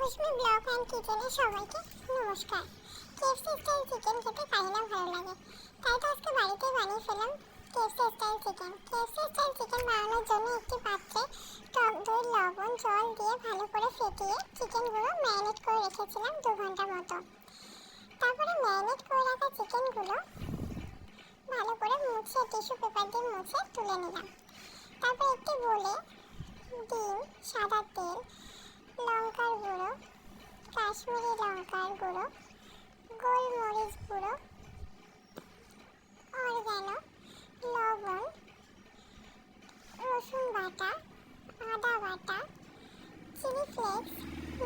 কুসমি blog and কিচেনে সবাইকে নমস্কার। কেএফসি স্টাইল চিকেন খেতে কার না ভালো লাগে, তাই তো আজকে বাড়িতেই বানিয়ে ফেললাম KFC style chicken. KFC style chicken বানানোর জন্য একটি পাত্রে টক দই, লবণ, জল দিয়ে ভালো করে ফেটিয়ে চিকেনগুলো ম্যারিনেট করে রেখেছিলাম 2 ঘন্টা মতো। তারপরে ম্যারিনেট করে রাখা চিকেনগুলো ভালো করে মুছে টিস্যু পেপার দিয়ে মুছে তুলে নিলাম। তারপর একটি বলে ডিম, সাদা তেল, লঙ্কার গুঁড়ো, কাশ্মীরি লঙ্কার গুঁড়ো, গোলমরিচ গুঁড়ো, অরগ্যানো, লবণ, রসুন বাটা, আদা বাটা, চিলি ফ্লেক্স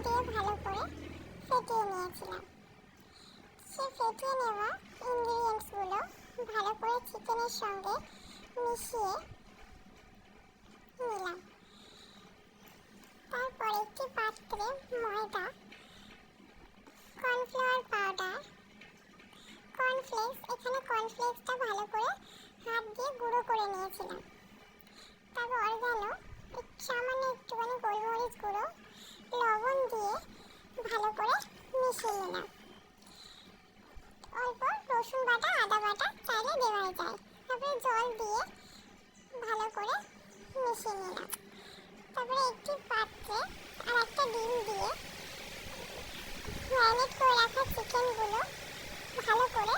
দিয়ে ভালো করে ফেটিয়ে নিয়েছিলাম। সেই ফেটিয়ে নেওয়া ইনগ্রিডিয়েন্টসগুলো ভালো করে চিকেনের সঙ্গে মিশিয়ে নিলাম। তারপর একটি পাত্রে ময়দা, কর্নফ্লাওয়ার পাউডার, কর্নফ্লেক্স, এখানে কর্নফ্লেক্সটা ভালো করে হাত দিয়ে গুঁড়ো করে নিয়েছিলাম। তারপর অরগ্যানো, সামান্য একটুখানি গোলমরিচ গুঁড়ো, লবণ দিয়ে ভালো করে মিশিয়ে নিলাম। অল্প রসুন বাটা, আদা বাটা চাইলে দেওয়াই যায়। তারপরে জল দিয়ে ভালো করে মিশিয়ে নিলাম। তারপরে একটি পাত্রে আর একটা ডিম দিয়ে ম্যারিনেট করে রাখা চিকেনগুলো ভালো করে